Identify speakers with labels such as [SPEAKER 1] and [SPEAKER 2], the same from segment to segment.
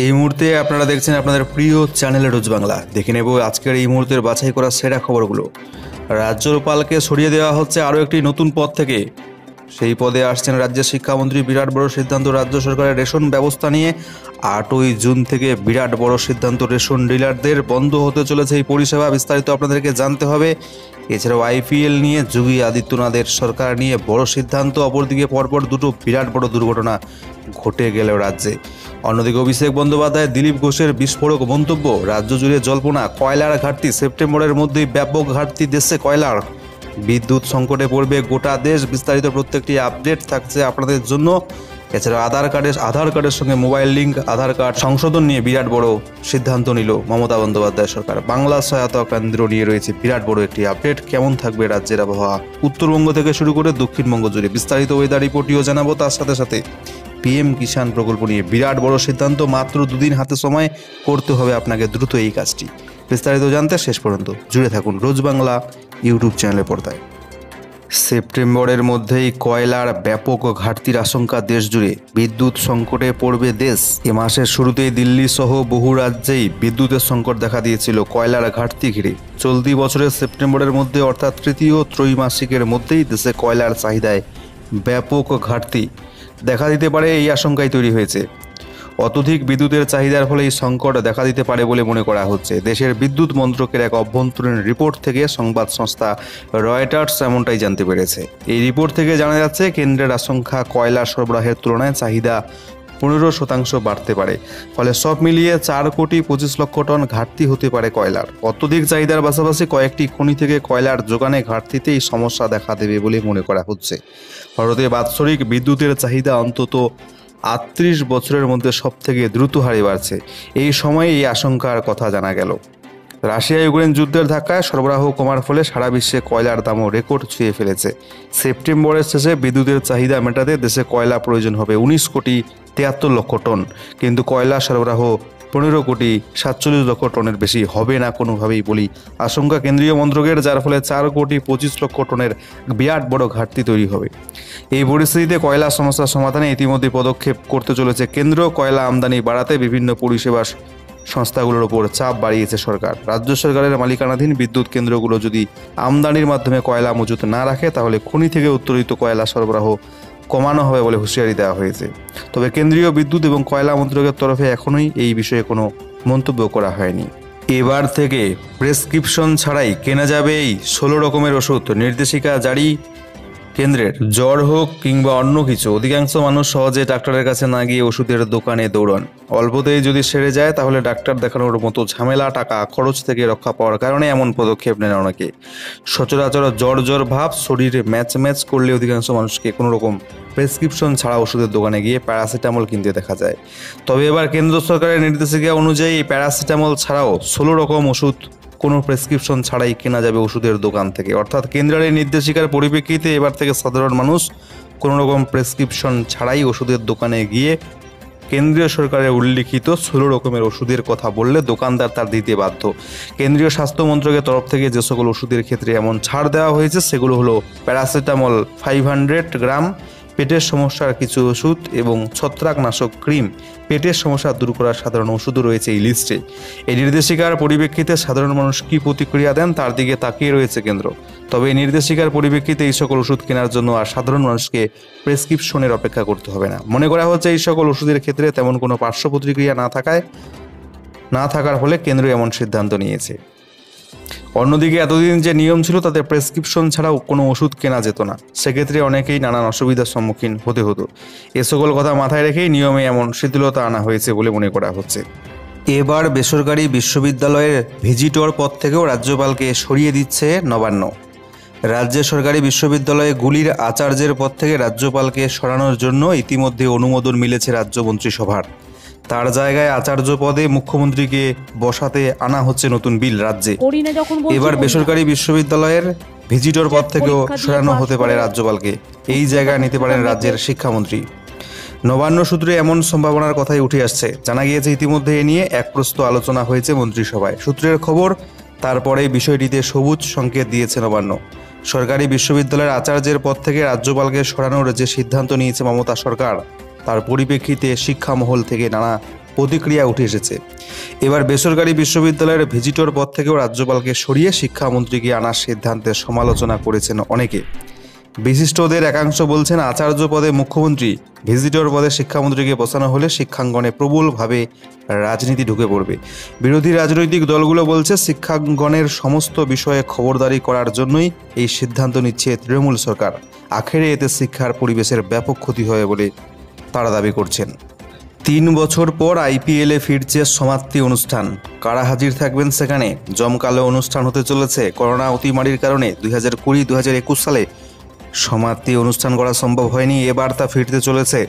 [SPEAKER 1] এই মুহূর্তে আপনারা দেখছেন আপনাদের প্রিয় চ্যানেলে রোজ বাংলা। দেখে নেব আজকের এই মুহূর্তের বাছাই করা সেরা খবরগুলো। রাজ্যপালকে সরিয়ে দেওয়া হচ্ছে আরও একটি নতুন পদ থেকে। সেই পদে আসছেন রাজ্যের শিক্ষামন্ত্রী। বিরাট বড় সিদ্ধান্ত রাজ্য সরকারের রেশন ব্যবস্থা নিয়ে। 8ই জুন থেকে বিরাট বড় সিদ্ধান্ত, রেশন ডিলারদের বন্ধ হতে চলেছে এই পরিষেবা। বিস্তারিত আপনাদেরকে জানতে হবে। এছাড়াও আইপিএল নিয়ে যোগী আদিত্যনাথের সরকার নিয়ে বড় সিদ্ধান্ত। অপরদিকে পরপর দুটো বিরাট বড় দুর্ঘটনা ঘটে গেল রাজ্যে। অন্যদিকে অভিষেক বন্দ্যোপাধ্যায় দিলীপ ঘোষের বিস্ফোরক মন্তব্য। রাজ্য জুড়ে জল্পনা, কয়লার ঘাটতি। সেপ্টেম্বরের মধ্যেই ব্যাপক ঘাটতি দেশে কয়লার। বিদ্যুৎ সংকটে পড়বে গোটা দেশ। বিস্তারিত প্রত্যেকটি আপডেট থাকছে আপনাদের জন্য। এছাড়া আধার কার্ডের সঙ্গে মোবাইল লিঙ্ক, আধার কার্ড সংশোধন নিয়ে বিরাট বড় সিদ্ধান্ত নিল মমতা বন্দ্যোপাধ্যায় সরকার। বাংলা সহায়তা কেন্দ্র নিয়ে রয়েছে বিরাট বড় একটি আপডেট। কেমন থাকবে রাজ্যের আবহাওয়া উত্তরবঙ্গ থেকে শুরু করে দক্ষিণবঙ্গ জুড়ে, বিস্তারিত ওয়েদার রিপোর্টটিও জানাবো। তার সাথে সাথে পিএম কিষাণ প্রকল্প নিয়ে বিরাট বড় সিদ্ধান্ত। মাত্র 2 দিন হাতে সময়, করতে হবে আপনাকে দ্রুত এই কাজটি। বিস্তারিত জানতে শেষ পর্যন্ত জুড়ে থাকুন রোজ বাংলা ইউটিউব চ্যানেলের পর্দায়। সেপ্টেম্বরের মধ্যেই কয়লার ব্যাপক ঘাটতির আশঙ্কা দেশ জুড়ে। বিদ্যুৎ সংকটে পড়বে দেশ। এ মাসের শুরুতেই দিল্লি সহ বহু রাজ্যেই বিদ্যুতের সংকট দেখা দিয়েছিল কয়লার ঘাটতি ঘিরে। চলতি বছরের সেপ্টেম্বরের মধ্যে অর্থাৎ তৃতীয় ত্রৈমাসিকের মধ্যেই দেশে কয়লার চাহিদায় ব্যাপক ঘাটতি দেখা দিতে পারে, এই আশঙ্কাই তৈরি হয়েছে। অত্যধিক বিদ্যুতের চাহিদার ফলে এই সংকট দেখা দিতে পারে বলে মনে করা হচ্ছে। দেশের বিদ্যুৎ মন্ত্রকের এক অভ্যন্তরীণ রিপোর্ট থেকে সংবাদ সংস্থা রয়টার্স এমনটাই জানতে পেরেছে। এই রিপোর্ট থেকে জানা যাচ্ছে, কেন্দ্রের আশঙ্কা কয়লা সরবরাহের তুলনায় চাহিদা 15% বাড়তে পারে। ফলে সব মিলিয়ে 4,25,00,000 টন ঘাটতি হতে পারে কয়লার। অত্যধিক চাহিদার পাশাপাশি কয়েকটি খনি থেকে কয়লার যোগানে ঘাটতিতে এই সমস্যা দেখা দেবে বলে মনে করা হচ্ছে। ভারতে বাৎসরিক বিদ্যুতের চাহিদা অন্তত 38 বছরের মধ্যে সবথেকে দ্রুত হারে বাড়ছে। এই সময়ে এই আশঙ্কার কথা জানা গেল। রাশিয়া ইউক্রেন যুদ্ধের ধাক্কায় সরবরাহ কমার ফলে সারা বিশ্বে কয়লার দামও রেকর্ড ছুঁয়ে ফেলেছে। সেপ্টেম্বরের শেষে বিদ্যুতের চাহিদা মেটাতে দেশে কয়লা প্রয়োজন হবে 19,73,00,000 টন, কিন্তু কয়লা সরবরাহ 15,47,00,000 টনের বেশি হবে না কোনোভাবেই বলি আশঙ্কা কেন্দ্রীয় মন্ত্রকের, যার ফলে 4,25,00,000 টনের বিরাট বড় ঘাটতি তৈরি হবে। এই পরিস্থিতিতে কয়লা সমস্যার সমাধানে ইতিমধ্যে পদক্ষেপ করতে চলেছে কেন্দ্র। কয়লা আমদানি বাড়াতে বিভিন্ন পরিষেবা সংস্থাগুলোর ওপর চাপ বাড়িয়েছে সরকার। রাজ্য সরকারের মালিকানাধীন বিদ্যুৎ কেন্দ্রগুলো যদি আমদানির মাধ্যমে কয়লা মজুত না রাখে, তাহলে খনি থেকে উত্তোলিত কয়লা সরবরাহ কমানো হবে বলে হুঁশিয়ারি দেওয়া হয়েছে। তবে কেন্দ্রীয় বিদ্যুৎ এবং কয়লা মন্ত্রকের তরফে এখনোই এই বিষয়ে কোনো মন্তব্য করা হয়নি। এবার থেকে প্রেসক্রিপশন ছাড়াই কেনা যাবে এই 16 রকমের ওষুধ, নির্দেশিকা জারি কেন্দ্রের। জ্বর হোক কিংবা অন্য কিছু, অধিকাংশ মানুষ সহজে ডাক্তারের কাছে না গিয়ে ওষুধের দোকানে দৌড়ান। অল্পতেই যদি সেরে যায় তাহলে ডাক্তার দেখানোর মতো ঝামেলা, টাকা খরচ থেকে রক্ষা পাওয়ার কারণে এমন পদক্ষেপ নেন অনেকে। সচরাচর জ্বর ভাব শরীরে ম্যাচ করলে অধিকাংশ মানুষকে কোনো রকম প্রেসক্রিপশন ছাড়া ওষুধের দোকানে গিয়ে প্যারাসিটামল কিনতে দেখা যায়। তবে এবার কেন্দ্র সরকারের নির্দেশিকা অনুযায়ী প্যারাসিটামল ছাড়াও 16 রকম ওষুধ কোনো প্রেসক্রিপশন ছাড়াই কেনা যাবে ওষুধের দোকান থেকে। অর্থাৎ কেন্দ্রের এই নির্দেশিকার পরিপ্রেক্ষিতে এবার থেকে সাধারণ মানুষ কোনো রকম প্রেসক্রিপশন ছাড়াই ওষুধের দোকানে গিয়ে কেন্দ্রীয় সরকারের উল্লিখিত 16 রকমের ওষুধের কথা বললে দোকানদার তার দিতে বাধ্য। কেন্দ্রীয় স্বাস্থ্য মন্ত্রকের তরফ থেকে যে সকল ওষুধের ক্ষেত্রে এমন ছাড় দেওয়া হয়েছে সেগুলো হলো প্যারাসিটামল 500 গ্রাম, পেটের সমস্যার কিছু ওষুধ এবং ছত্রাকনাশক ক্রিম। পেটের সমস্যা দূর করার সাধারণ ওষুধও রয়েছে এই লিস্টে। এই নির্দেশিকার পরিপ্রেক্ষিতে সাধারণ মানুষ কী প্রতিক্রিয়া দেন তার দিকে তাকিয়ে রয়েছে কেন্দ্র। তবে এই নির্দেশিকার পরিপ্রেক্ষিতে এই সকল ওষুধ কেনার জন্য আর সাধারণ মানুষকে প্রেসক্রিপশনের অপেক্ষা করতে হবে না। মনে করা হচ্ছে এই সকল ওষুধের ক্ষেত্রে তেমন কোনো পার্শ্ব প্রতিক্রিয়া না থাকার ফলে কেন্দ্র এমন সিদ্ধান্ত নিয়েছে। অন্যদিকে এতদিন যে নিয়ম ছিল তাতে প্রেসক্রিপশন ছাড়াও কোনো ওষুধ কেনা যেত না, সেক্ষেত্রে অনেকেই নানান অসুবিধার সম্মুখীন হতে হতো। এ সকল কথা মাথায় রেখেই নিয়মে এমন শিথিলতা আনা হয়েছে বলে মনে করা হচ্ছে। এবার বেসরকারি বিশ্ববিদ্যালয়ের ভিজিটর পদ থেকেও রাজ্যপালকে সরিয়ে দিচ্ছে নবান্ন। রাজ্যের সরকারি বিশ্ববিদ্যালয়ে গুলির আচার্যের পদ থেকে রাজ্যপালকে সরানোর জন্য ইতিমধ্যে অনুমোদন মিলেছে রাজ্য মন্ত্রিসভার। তার জায়গায় আচার্য পদে মুখ্যমন্ত্রীকে বসাতে আনা হচ্ছে নতুন বিল রাজ্যে। এবার বেসরকারি বিশ্ববিদ্যালয়ের ভিজিটর পদ থেকেও সরানো হতে পারে রাজ্যপালকে। এই জায়গায় নিতে পারেন রাজ্যের শিক্ষামন্ত্রী। নবান্ন সূত্রে এমন সম্ভাবনার কথাই উঠে আসছে। জানা গিয়েছে ইতিমধ্যে এ নিয়ে এক প্রস্ত আলোচনা হয়েছে মন্ত্রিসভায়। সূত্রের খবর, তারপরে বিষয়টিতে সবুজ সংকেত দিয়েছে নবান্ন। সরকারি বিশ্ববিদ্যালয়ের আচার্যের পদ থেকে রাজ্যপালকে সরানোর যে সিদ্ধান্ত নিয়েছে মমতা সরকার, তার পরিপ্রেক্ষিতে শিক্ষা মহল থেকে নানা প্রতিক্রিয়া উঠে এসেছে। এবার বেসরকারি বিশ্ববিদ্যালয়ের ভিজিটর পদ থেকেও রাজ্যপালকে সরিয়ে শিক্ষামন্ত্রীকে আনার সিদ্ধান্তের সমালোচনা করেছেন অনেকে। বিশিষ্টদের একাংশ বলছেন, আচার্য পদে মুখ্যমন্ত্রী, ভিজিটর পদে শিক্ষামন্ত্রীকে বসানো হলে শিক্ষাঙ্গনে প্রবলভাবে রাজনীতি ঢুকে পড়বে। বিরোধী রাজনৈতিক দলগুলো বলছে, শিক্ষাঙ্গনের সমস্ত বিষয়ে খবরদারি করার জন্যই এই সিদ্ধান্ত নিচ্ছে তৃণমূল সরকার। আখেরে এতে শিক্ষার পরিবেশের ব্যাপক ক্ষতি হয় বলে তারা দাবি করছেন। 3 বছর পর আইপিএলে ফিরছে সমাপ্তি অনুষ্ঠান। কারা হাজির থাকবেন সেখানে? জমকালো অনুষ্ঠান হতে চলেছে। করোনা অতিমারির কারণে 2020-2021 সালে সমাপ্তি অনুষ্ঠান করা সম্ভব হয়নি, এবার তা ফিরতে চলেছে।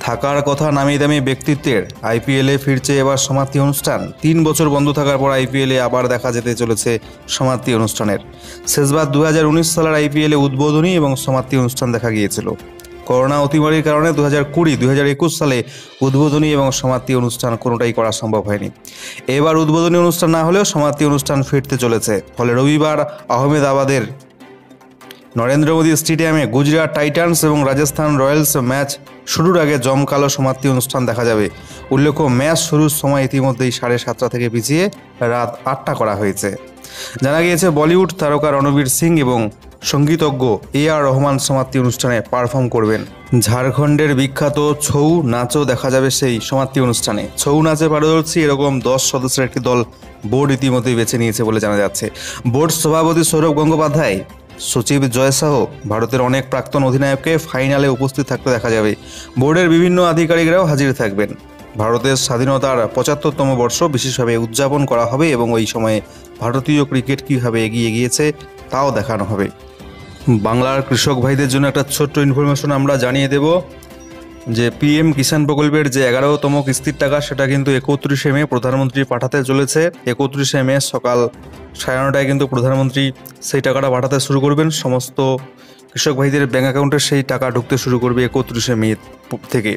[SPEAKER 1] থাকার কথা নামি দামি ব্যক্তিত্বের আইপিএলে ফিরছে এবার সমাপ্তি অনুষ্ঠান। 3 বছর বন্ধ থাকার পর আইপিএলে আবার দেখা যেতে চলেছে সমাপ্তি অনুষ্ঠানের। শেষবার 2019 সালের আইপিএলে উদ্বোধনী এবং সমাপ্তি অনুষ্ঠান দেখা গিয়েছিল। করোনা অতিমারির কারণে 2020-2021 সালে উদ্বোধনী এবং সমাপ্তি অনুষ্ঠান কোনোটাই করা সম্ভব হয়নি। এবার উদ্বোধনী অনুষ্ঠান না হলেও সমাপ্তি অনুষ্ঠান ফিরতে চলেছে। ফলে রবিবার আহমেদাবাদের নরেন্দ্র মোদী স্টেডিয়ামে গুজরাট টাইটান্স এবং রাজস্থান রয়্যালস ম্যাচ শুরুর আগে জমকালো সমাপ্তি অনুষ্ঠান দেখা যাবে। উল্লেখ্য, ম্যাচ শুরুর সময় ইতিমধ্যেই 7:30 থেকে পিছিয়ে রাত 8টা করা হয়েছে। জানা গিয়েছে, বলিউড তারকা রণবীর সিং এবং সঙ্গীতজ্ঞ AR রহমান সমাপ্তি অনুষ্ঠানে পারফর্ম করবেন। ঝাড়খণ্ডের বিখ্যাত ছৌ নাচও দেখা যাবে সেই সমাপ্তি অনুষ্ঠানে। ছৌ নাচে পারদর্শী এরকম 10 সদস্যের একটি দল বোর্ড ইতিমধ্যেই বেছে নিয়েছে বলে জানা যাচ্ছে। বোর্ড সভাপতি সৌরভ গঙ্গোপাধ্যায়, সচিব জয় সাহ, ভারতের অনেক প্রাক্তন অধিনায়ককে ফাইনালে উপস্থিত থাকতে দেখা যাবে। বোর্ডের বিভিন্ন আধিকারিকরাও হাজির থাকবেন। ভারতের স্বাধীনতার 75তম বর্ষ বিশেষভাবে উদযাপন করা হবে এবং ওই সময়ে ভারতীয় ক্রিকেট কীভাবে এগিয়ে গিয়েছে তাও দেখানো হবে। বাংলার কৃষক ভাইদের জন্য একটা ছোট্ট ইনফরমেশন আমরা জানিয়ে দেব যে PM কিষাণ প্রকল্পের যে 11তম কিস্তির টাকা সেটা কিন্তু 31শে মে প্রধানমন্ত্রী পাঠাতে চলেছে। 31শে মে সকাল 9:30টায় কিন্তু প্রধানমন্ত্রী সেই টাকাটা পাঠাতে শুরু করবেন। সমস্ত কৃষক ভাইদের ব্যাঙ্ক অ্যাকাউন্টে সেই টাকা ঢুকতে শুরু করবে 31শে মে থেকে।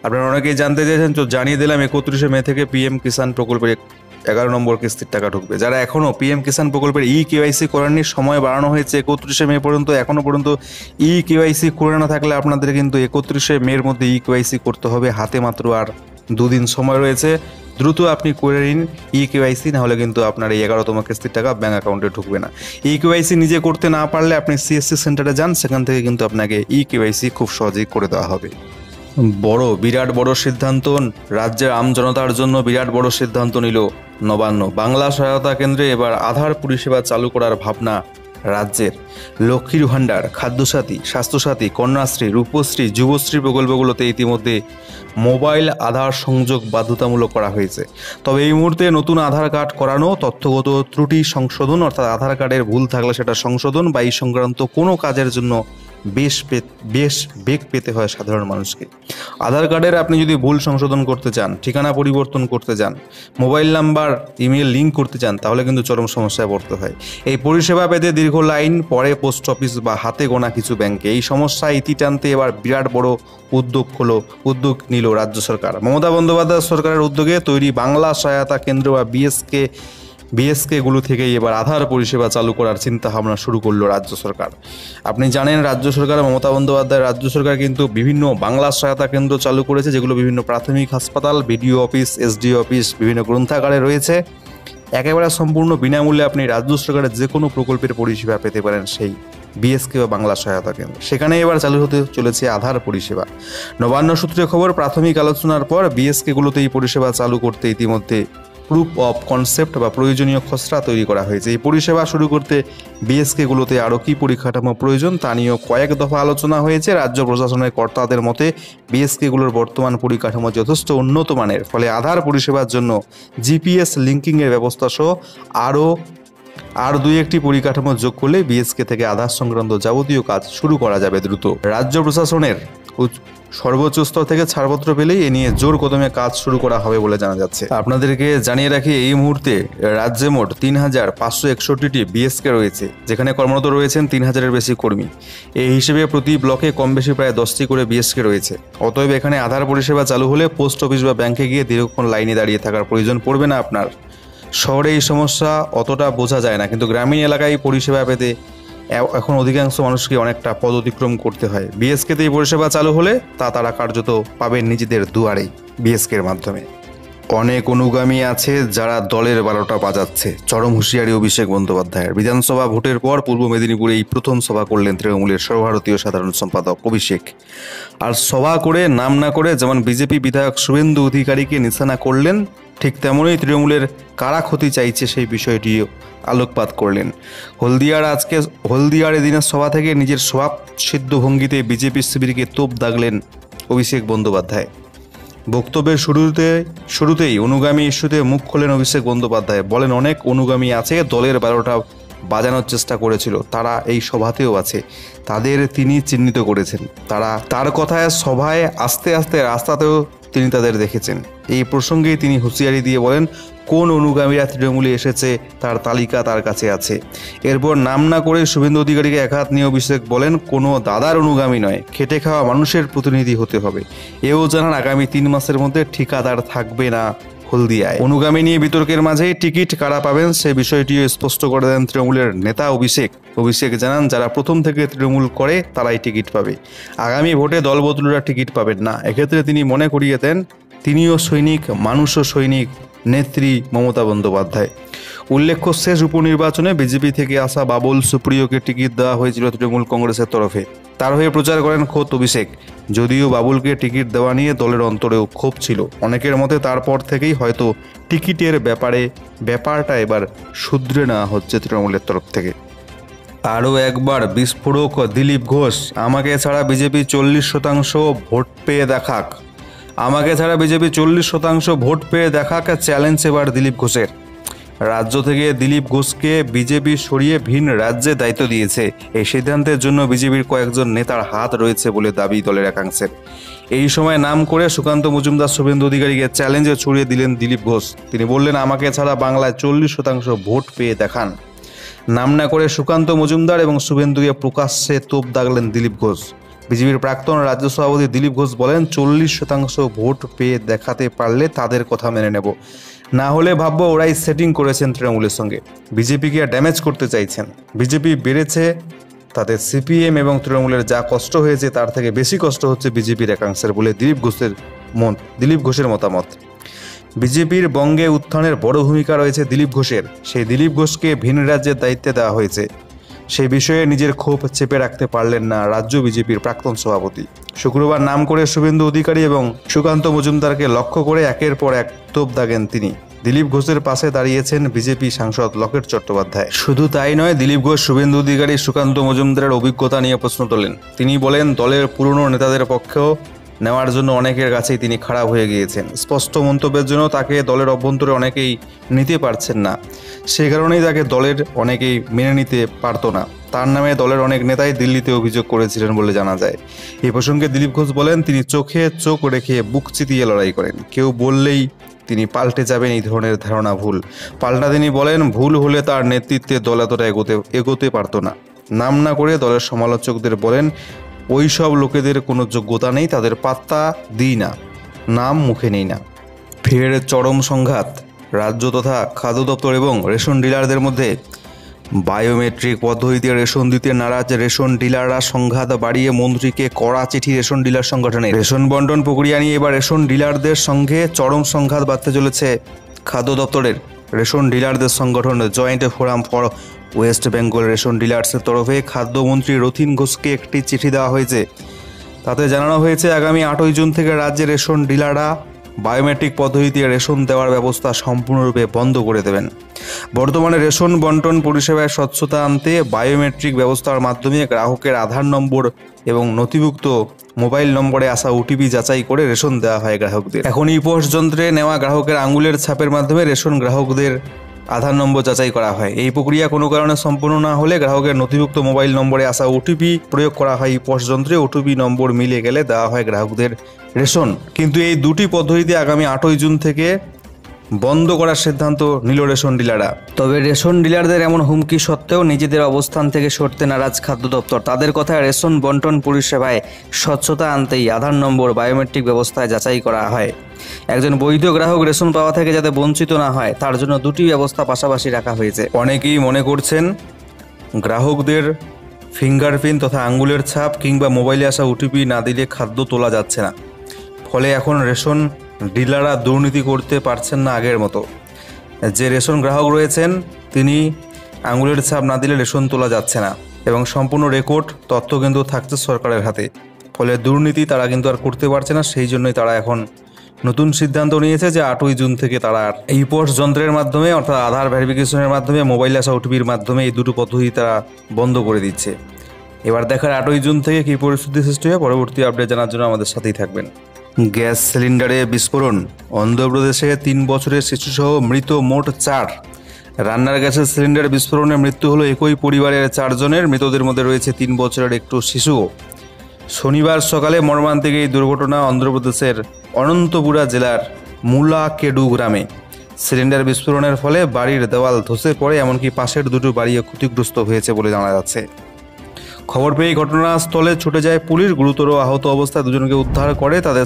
[SPEAKER 1] আপনারা অনেকেই জানতে চেয়েছেন, তো জানিয়ে দিলাম 31শে মে থেকে PM কিষাণ প্রকল্পের 11 নম্বর কিস্তির টাকা ঢুকবে। যারা এখনও PM কিষাণ প্রকল্পের KYC করেননি, সময় বাড়ানো হয়েছে 31শে মে পর্যন্ত। এখনও পর্যন্ত KYC করে না থাকলে আপনাদের কিন্তু 31শে মের মধ্যে KYC করতে হবে। হাতে মাত্র আর 2 দিন সময় রয়েছে। দ্রুত আপনি করে নিন KYC, না হলে কিন্তু আপনার এই 11তম কিস্তির টাকা ব্যাঙ্ক অ্যাকাউন্টে ঢুকবে না। KYC নিজে করতে না পারলে আপনি CSC সেন্টারে যান, সেখান থেকে কিন্তু আপনাকে KYC খুব সহজেই করে দেওয়া হবে। বিরাট বড় সিদ্ধান্ত, রাজ্যের আমজনতার জন্য বিরাট বড় সিদ্ধান্ত নিল নবান্ন। বাংলা সহায়তা কেন্দ্রে এবার আধার পরিষেবা চালু করার ভাবনা রাজ্যের। লক্ষ্মীর ভাণ্ডার, খাদ্যসাথী, স্বাস্থ্যসাথী, কন্যাশ্রী, রূপশ্রী, যুবশ্রী প্রকল্পগুলোতে ইতিমধ্যে মোবাইল আধার সংযোগ বাধ্যতামূলক করা হয়েছে। তবে এই মুহূর্তে নতুন আধার কার্ড করানো, তথ্যগত ত্রুটি সংশোধন অর্থাৎ আধার কার্ডের ভুল থাকলে সেটা সংশোধন বা এই সংক্রান্ত কোনো কাজের জন্য বেশ বেগ পেতে হয় সাধারণ মানুষকে। আধার কার্ডের আপনি যদি ভুল সংশোধন করতে চান, ঠিকানা পরিবর্তন করতে চান, মোবাইল নাম্বার ইমেল লিঙ্ক করতে চান, তাহলে কিন্তু চরম সমস্যায় পড়তে হয়। এই পরিষেবা পেতে দীর্ঘ লাইন পড়ে পোস্ট অফিস বা হাতে গোনা কিছু ব্যাংকে। এই সমস্যায় ইতি টানতে এবার বিরাট বড় উদ্যোগ নিল রাজ্য সরকার। মমতা বন্দ্যোপাধ্যায় সরকারের উদ্যোগে তৈরি বাংলা সহায়তা কেন্দ্র বা BSK গুলো থেকেই এবার আধার পরিষেবা চালু করার চিন্তা ভাবনা শুরু করলো রাজ্য সরকার। আপনি জানেন, রাজ্য সরকার, মমতা বন্দ্যোপাধ্যায় রাজ্য সরকার কিন্তু বিভিন্ন বাংলা সহায়তা কেন্দ্র চালু করেছে, যেগুলো বিভিন্ন প্রাথমিক হাসপাতাল, BDO অফিস, SDO অফিস, বিভিন্ন গ্রন্থাগারে রয়েছে। একেবারে সম্পূর্ণ বিনামূল্যে আপনি রাজ্য সরকারের যে কোনো প্রকল্পের পরিষেবা পেতে পারেন সেই BSK বা বাংলা সহায়তা কেন্দ্র। সেখানে এবার চালু হতে চলেছে আধার পরিষেবা। নবান্ন সূত্রে খবর, প্রাথমিক আলোচনার পর BSK গুলোতে এই পরিষেবা চালু করতে ইতিমধ্যে প্রুফ অফ কনসেপ্ট বা প্রয়োজনীয় খসড়া তৈরি করা হয়েছে। এই পরিষেবা শুরু করতে BSK গুলোতে আরও কী পরিকাঠামো প্রয়োজন তা নিয়েও কয়েক দফা আলোচনা হয়েছে। রাজ্য প্রশাসনের কর্তাদের মতে BSK গুলোর বর্তমান পরিকাঠামো যথেষ্ট উন্নত মানের, ফলে আধার পরিষেবার জন্য GPS লিঙ্কিংয়ের ব্যবস্থা সহ আর 2-1টি পরিকাঠামো যোগ করলে BSK থেকে আধার সংক্রান্ত যাবতীয় কাজ শুরু করা যাবে দ্রুত। রাজ্য প্রশাসনের সর্বোচ্চ স্তর থেকে ছাড়পত্র পেলেই এ নিয়ে জোর কদমে কাজ শুরু করা হবে বলে জানা যাচ্ছে। আপনাদেরকে জানিয়ে রাখি, এই মুহূর্তে রাজ্যে মোট 3,561টি BSK রয়েছে, যেখানে কর্মরত রয়েছেন 3,000-এর বেশি কর্মী। এই হিসেবে প্রতি ব্লকে কম বেশি প্রায় 10টি করে BSK রয়েছে। অতএব এখানে আধার পরিষেবা চালু হলে পোস্ট অফিস বা ব্যাংকে গিয়ে দীর্ঘক্ষণ লাইনে দাঁড়িয়ে থাকার প্রয়োজন পড়বে না আপনার। শহরে এই সমস্যা অতটা বোঝা যায় না, কিন্তু গ্রামীণ এলাকায় পরিষেবা পেতে এখন অধিকাংশ মানুষকে অনেকটা পদ অতিক্রম করতে হয়। BSK-তে এই পরিষেবা চালু হলে তারা কার্যত পাবেন নিজেদের দুয়ারেই BSK-এর মাধ্যমে। অনেক অনুগামী আছে যারা দলের 12টা বাজাচ্ছে, চরম হুঁশিয়ারি অভিষেক বন্দ্যোপাধ্যায়ের। বিধানসভা ভোটের পর পূর্ব মেদিনীপুরে এই প্রথম সভা করলেন তৃণমূলের সর্বভারতীয় সাধারণ সম্পাদক অভিষেক। আর সভা করে নাম না করে যেমন বিজেপি বিধায়ক শুভেন্দু অধিকারীকে নিশানা করলেন, ঠিক তেমনই তৃণমূলের কারা ক্ষতি চাইছে সেই বিষয়টিও আলোকপাত করলেন। হলদিয়ার এদিনের সভা থেকে নিজের স্বভাব সিদ্ধ ভঙ্গিতে বিজেপি শিবিরকে তোপ দাগলেন অভিষেক বন্দ্যোপাধ্যায়। বক্তব্যের শুরুতেই অনুগামী ইস্যুতে মুখ খোলেন অভিষেক বন্দ্যোপাধ্যায়। বলেন, অনেক অনুগামী আছে, দলের 12টা বাজানোর চেষ্টা করেছিল, তারা এই সভাতেও আছে, তাদের তিনি চিহ্নিত করেছেন। তার কথায় সভায় আস্তে আস্তে রাস্তাতেও তিনি তাদের দেখেছেন। এই প্রসঙ্গেই তিনি হুঁশিয়ারি দিয়ে বলেন, কোন অনুগামীরা তৃণমূলে এসেছে তার তালিকা তার কাছে আছে। এরপর নাম না করে শুভেন্দু অধিকারীকে একহাত নিয়ে অভিষেক বলেন, কোনো দাদার অনুগামী নয়, খেটে খাওয়া মানুষের প্রতিনিধি হতে হবে। এও জানান আগামী 3 মাসের মধ্যে ঠিকাদার থাকবে না হলদিয়ায়। অনুগামী নিয়ে বিতর্কের মাঝেই টিকিট কারা পাবেন সে বিষয়টিও স্পষ্ট করে দেন তৃণমূলের নেতা অভিষেক জানান, যারা প্রথম থেকে তৃণমূল করে তারাই টিকিট পাবে, আগামী ভোটে দলবদলুরা টিকিট পাবেন না। এক্ষেত্রে তিনি মনে করিয়ে দেন, তিনিও সৈনিক, মানুষও সৈনিক, নেত্রী মমতা বন্দ্যোপাধ্যায়। উল্লেখ্য, শেষ উপনির্বাচনে বিজেপি থেকে আসা বাবুল সুপ্রিয়কে টিকিট দেওয়া হয়েছিল তৃণমূল কংগ্রেসের তরফে। তার হয়ে প্রচার করেন খোদ অভিষেক। যদিও বাবুলকে টিকিট দেওয়া নিয়ে দলের অন্তরেও ক্ষোভ ছিল। অনেকের মতে তারপর থেকেই হয়তো টিকিটের ব্যাপারটা এবার শুধরে নেওয়া হচ্ছে তৃণমূলের তরফ থেকে। আরও একবার বিস্ফোরক দিলীপ ঘোষ, আমাকে ছাড়া বিজেপি 40% ভোট পেয়ে দেখাক। চ্যালেঞ্জ এবার দিলীপ ঘোষের। রাজ্য থেকে দিলীপ ঘোষকে বিজেপি সরিয়ে ভিন রাজ্যে দায়িত্ব দিয়েছে। এই সিদ্ধান্তের জন্য বিজেপির কয়েকজন নেতার হাত রয়েছে বলে দাবি দলের একাংশের। এই সময় নাম করে সুকান্ত মজুমদার, শুভেন্দু অধিকারীকে চ্যালেঞ্জে ছড়িয়ে দিলেন দিলীপ ঘোষ। তিনি বললেন, আমাকে ছাড়া বাংলায় 40% ভোট পেয়ে দেখান। নাম না করে সুকান্ত মজুমদার এবং শুভেন্দুকে প্রকাশ্যে তোপ দাগলেন দিলীপ ঘোষ। বিজেপির প্রাক্তন রাজ্য সভাপতি দিলীপ ঘোষ বলেন, 40% ভোট পেয়ে দেখাতে পারলে তাদের কথা মেনে নেব, না হলে ভাববো ওরাই সেটিং করেছেন তৃণমূলের সঙ্গে, বিজেপিকে ড্যামেজ করতে চাইছেন। বিজেপি বেড়েছে, তাতে সিপিএম এবং তৃণমূলের যা কষ্ট হয়েছে তার থেকে বেশি কষ্ট হচ্ছে বিজেপির একাংশের বলে দিলীপ ঘোষের মতামত। বিজেপির বঙ্গে উত্থানের বড় ভূমিকা রয়েছে দিলীপ ঘোষের। সেই দিলীপ ঘোষকে ভিন রাজ্যের দায়িত্বে দেওয়া হয়েছে। সেই বিষয়ে নিজের ক্ষোভ চেপে রাখতে পারলেন না রাজ্য বিজেপির প্রাক্তন সভাপতি। শুক্রবার নাম করে শুভেন্দু অধিকারী এবং সুকান্ত মজুমদারকে লক্ষ্য করে একের পর এক তোপ দাগেন তিনি। দিলীপ ঘোষের পাশে দাঁড়িয়েছেন বিজেপি সাংসদ লকেট চট্টোপাধ্যায়। শুধু তাই নয়, দিলীপ ঘোষ শুভেন্দু অধিকারী, সুকান্ত মজুমদারের অভিজ্ঞতা নিয়ে প্রশ্ন তোলেন। তিনি বলেন, দলের পুরনো নেতাদের পক্ষেও নেওয়ার জন্য অনেকের কাছেই তিনি খারাপ হয়ে গিয়েছেন। স্পষ্ট মন্তব্যের জন্য তাকে দলের অভ্যন্তরে অনেকেই নিতে পারছেন না। সে কারণেই তাকে দলের অনেকেই মেনে নিতে পারতো না। তার নামে দলের অনেক নেতাই দিল্লিতে অভিযোগ করেছিলেন বলে জানা যায়। এই প্রসঙ্গে দিলীপ ঘোষ বলেন, তিনি চোখে চোখ রেখে বুক চিতিয়ে লড়াই করেন। কেউ বললেই তিনি পাল্টে যাবেন, এই ধরনের ধারণা ভুল। পাল্টা তিনি বলেন, ভুল হলে তার নেতৃত্বে দল এতটা এগোতে পারতো না। নাম না করে দলের সমালোচকদের বলেন, ওই সব লোকেদের কোনো যোগ্যতা নেই, তাদের পাত্তা দিই না, নাম মুখে নেই না। ফের চরম সংঘাত রাজ্য তথা খাদ্য দপ্তর এবং রেশন ডিলারদের মধ্যে। বায়োমেট্রিক পদ্ধতিতে রেশন দিতে নারাজ রেশন ডিলাররা সংঘাত বাড়িয়ে মন্ত্রীকে কড়া চিঠি রেশন ডিলার সংগঠনের। রেশন বন্টন প্রক্রিয়া নিয়ে এবার রেশন ডিলারদের সঙ্গে চরম সংঘাত বাড়তে চলেছে খাদ্য দপ্তরের। রেশন ডিলারদের সংগঠন joint forum for West Bengal ration ডিলার্সের তরফে খাদ্যমন্ত্রী রথীন ঘোষকে একটি চিঠি দেওয়া হয়েছে। তাতে জানানো হয়েছে, আগামী 8ই জুন থেকে রাজ্যের রেশন ডিলাররা বায়োমেট্রিক পদ্ধতিতে রেশন দেওয়ার ব্যবস্থা সম্পূর্ণরূপে বন্ধ করে দেবেন। বর্তমানে রেশন বন্টন পরিষেবায় স্বচ্ছতা আনতে বায়োমেট্রিক ব্যবস্থার মাধ্যমে গ্রাহকের আধার নম্বর এবং নথিভুক্ত মোবাইল নম্বরে আসা ওটিপি যাচাই করে রেশন দেওয়া হয় গ্রাহকদের। এখন ইপোস যন্ত্রে নেওয়া গ্রাহকের আঙুলের ছাপের মাধ্যমে রেশন গ্রাহকদের আধার নম্বর যাচাই করা হয়। এই প্রক্রিয়া কোনো কারণে সম্পূর্ণ না হলে গ্রাহকের নথিভুক্ত মোবাইল নম্বরে আসা ওটিপি প্রয়োগ করা হয় ইপোস যন্ত্রে। ওটিপি নম্বর মিলে গেলে দেওয়া হয় গ্রাহকদের রেশন। কিন্তু এই দুটি পদ্ধতিতে আগামী 8ই জুন থেকে বন্ধ করার সিদ্ধান্ত নিল রেশন ডিলাররা। তবে রেশন ডিলারদের এমন হুমকি সত্ত্বেও নিজেদের অবস্থান থেকে সরতে নারাজ খাদ্য দপ্তর। তাদের কথায় রেশন বন্টন পরিষেবায় স্বচ্ছতা আনতেই আধার নম্বর বায়োমেট্রিক ব্যবস্থায় যাচাই করা হয়। একজন বৈধ গ্রাহক রেশন পাওয়া থেকে যাতে বঞ্চিত না হয় তার জন্য দুটি ব্যবস্থা পাশাপাশি রাখা হয়েছে। অনেকেই মনে করছেন, গ্রাহকদের ফিঙ্গারপ্রিন্ট তথা আঙ্গুলের ছাপ কিংবা মোবাইলে আসা ওটিপি না দিলে খাদ্য তোলা যাচ্ছে না। ফলে এখন রেশন ডিলাররা দুর্নীতি করতে পারছেন না আগের মতো। যে রেশন গ্রাহক রয়েছেন তিনি আঙুলের ছাপ না দিলে রেশন তোলা যাচ্ছে না এবং সম্পূর্ণ রেকর্ড তথ্য কিন্তু থাকছে সরকারের হাতে। ফলে দুর্নীতি তারা কিন্তু আর করতে পারছে না। সেই জন্যই তারা এখন নতুন সিদ্ধান্ত নিয়েছে যে 8ই জুন থেকে তারা এই পোস্ট যন্ত্রের মাধ্যমে অর্থাৎ আধার ভেরিফিকেশনের মাধ্যমে মোবাইল আসা ওটিপির মাধ্যমে এই দুটো পদ্ধতি তারা বন্ধ করে দিচ্ছে। এবার দেখার 8ই জুন থেকে কী পরিস্থিতি সৃষ্টি হয়, পরবর্তী আপডেট জানার জন্য আমাদের সাথেই থাকবেন। গ্যাস সিলিন্ডারে বিস্ফোরণ, অন্ধ্রপ্রদেশে 3 বছরের শিশুসহ মৃত মোট 4। রান্নার গ্যাসের সিলিন্ডার বিস্ফোরণে মৃত্যু হলো একই পরিবারের 4 জনের। মৃতদের মধ্যে রয়েছে 3 বছরের একটু শিশুও। শনিবার সকালে মর্মান্তিক এই দুর্ঘটনা অন্ধ্রপ্রদেশের অনন্তপুরা জেলার মুলাকেডু গ্রামে। সিলিন্ডার বিস্ফোরণের ফলে বাড়ির দেওয়াল ধসে পড়ে, এমনকি পাশের দুটো বাড়িও ক্ষতিগ্রস্ত হয়েছে বলে জানা যাচ্ছে। খবর পেয়ে ঘটনাস্থলে ছুটে যায় পুলিশ। গুরুতর আহত অবস্থায় দুজনকে উদ্ধার করে। তাদের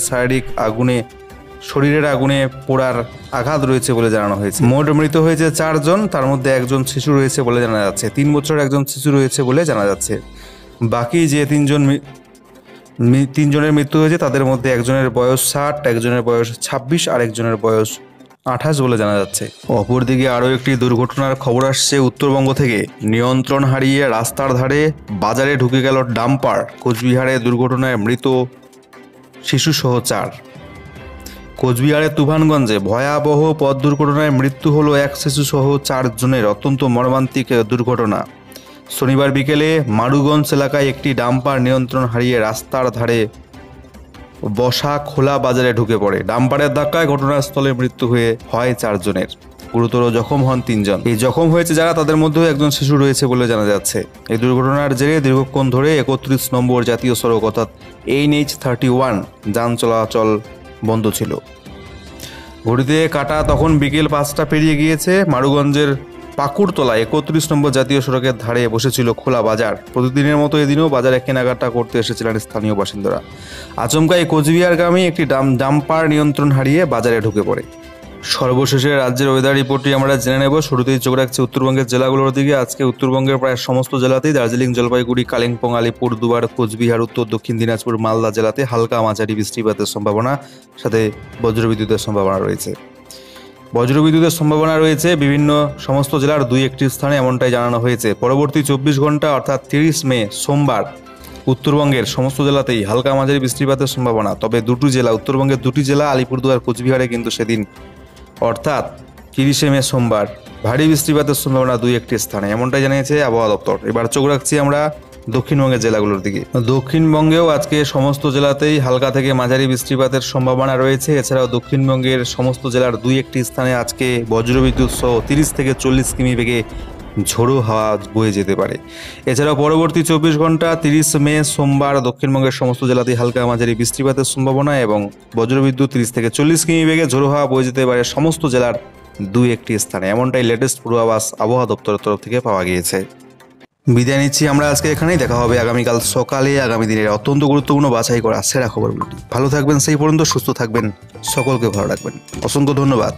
[SPEAKER 1] শরীরের আগুনে পোড়ার আঘাত রয়েছে বলে জানানো হয়েছে। মোট মৃত হয়েছে 4 জন, তার মধ্যে একজন শিশু রয়েছে বলে জানা যাচ্ছে। 3 বছরের একজন শিশু রয়েছে বলে জানা যাচ্ছে। বাকি যে 3 জনের মৃত্যু হয়েছে তাদের মধ্যে একজনের বয়স 60, একজনের বয়স 26 আর একজনের বয়স 28 বলে জানা যাচ্ছে। অপরদিকে আরও একটি দুর্ঘটনার খবর আসছে উত্তরবঙ্গ থেকে। নিয়ন্ত্রণ হারিয়ে রাস্তার ধারে বাজারে ঢুকে গেল ডাম্পার। কোচবিহারে দুর্ঘটনায় মৃত শিশুসহ 4। কোচবিহারের তুফানগঞ্জে ভয়াবহ পথ দুর্ঘটনায় মৃত্যু হলো 1 শিশুসহ 4 জনের। অত্যন্ত মর্মান্তিক দুর্ঘটনা। শনিবার বিকেলে মারুগঞ্জ এলাকায় একটি ডাম্পার নিয়ন্ত্রণ হারিয়ে রাস্তার ধারে বসা খোলা বাজারে ঢুকে পড়ে। ডাম্পারের ধাক্কায় ঘটনাস্থলে মৃত্যু হয় 4 জনের। গুরুতর জখম হন 3 জন। এই জখম হয়েছে যারা, তাদের মধ্যেও একজন শিশু রয়েছে বলে জানা যাচ্ছে। এই দুর্ঘটনার জেরে দীর্ঘক্ষণ ধরে 31 নম্বর জাতীয় সড়ক অর্থাৎ NH31 যান চলাচল বন্ধ ছিল। ঘড়িতে কাটা তখন বিকেল 5টা পেরিয়ে গিয়েছে। মারুগঞ্জের পাকুড়তলা 31 নম্বর জাতীয় সড়কের ধারে বসেছিল খোলা বাজার। প্রতিদিনের মতো এদিনও বাজারে কেনাকাটা করতে এসেছিলেন স্থানীয় বাসিন্দারা। আচমকাই কোচবিহারগামী একটি ডাম্পার নিয়ন্ত্রণ হারিয়ে বাজারে ঢুকে পড়ে। সর্বশেষে রাজ্যের ওয়েদার রিপোর্টটি আমরা জেনে নেব। শুরুতেই চোখ রাখছে উত্তরবঙ্গের জেলাগুলোর দিকে। আজকে উত্তরবঙ্গের প্রায় সমস্ত জেলাতেই, দার্জিলিং, জলপাইগুড়ি, কালিম্পং, আলিপুরদুয়ার, কোচবিহার, উত্তর দক্ষিণ দিনাজপুর, মালদা জেলাতে হালকা মাঝারি বৃষ্টিপাতের সম্ভাবনা, সাথে বজ্রবিদ্যুতের সম্ভাবনা রয়েছে। বজ্রবিদ্যুতের সম্ভাবনা রয়েছে বিভিন্ন সমস্ত জেলার 2-1টি স্থানে, এমনটাই জানানো হয়েছে। পরবর্তী 24 ঘন্টা অর্থাৎ 30 মে সোমবার উত্তরবঙ্গের সমস্ত জেলাতেই হালকা মাঝারি বৃষ্টিপাতের সম্ভাবনা। তবে উত্তরবঙ্গের 2টি জেলা আলিপুরদুয়ার, কোচবিহারে কিন্তু সেদিন অর্থাৎ 30 মে সোমবার ভারী বৃষ্টিপাতের সম্ভাবনা 2-1টি স্থানে, এমনটাই জানিয়েছে আবহাওয়া দপ্তর। এবার চোখ রাখছি আমরা দক্ষিণবঙ্গের জেলাগুলোর দিকে। দক্ষিণবঙ্গেও আজকে সমস্ত জেলাতেই হালকা থেকে মাঝারি বৃষ্টিপাতের সম্ভাবনা রয়েছে। এছাড়াও দক্ষিণবঙ্গের সমস্ত জেলার 2-1টি স্থানে আজকে বজ্রবিদ্যুৎ সহ 30 থেকে 40 কিমি বেগে ঝোড়ো হাওয়া বয়ে যেতে পারে। এছাড়াও পরবর্তী 24 ঘন্টা 30 মে সোমবার দক্ষিণবঙ্গের সমস্ত জেলাতেই হালকা মাঝারি বৃষ্টিপাতের সম্ভাবনা এবং বজ্রবিদ্যুৎ 30 থেকে 40 কিমি বেগে ঝোড়ো হাওয়া বয়ে যেতে পারে সমস্ত জেলার 2-1টি স্থানে, এমনটাই লেটেস্ট পূর্বাভাস আবহাওয়া দপ্তরের তরফ থেকে পাওয়া গিয়েছে। বিদায় নিচ্ছি আমরা আজকে এখানেই। দেখা হবে আগামীকাল সকালে আগামী দিনের অত্যন্ত গুরুত্বপূর্ণ বাছাই করা সেরা খবরগুলো। ভালো থাকবেন, সেই পর্যন্ত সুস্থ থাকবেন, সকলকে ভালো রাখবেন। অসংখ্য ধন্যবাদ।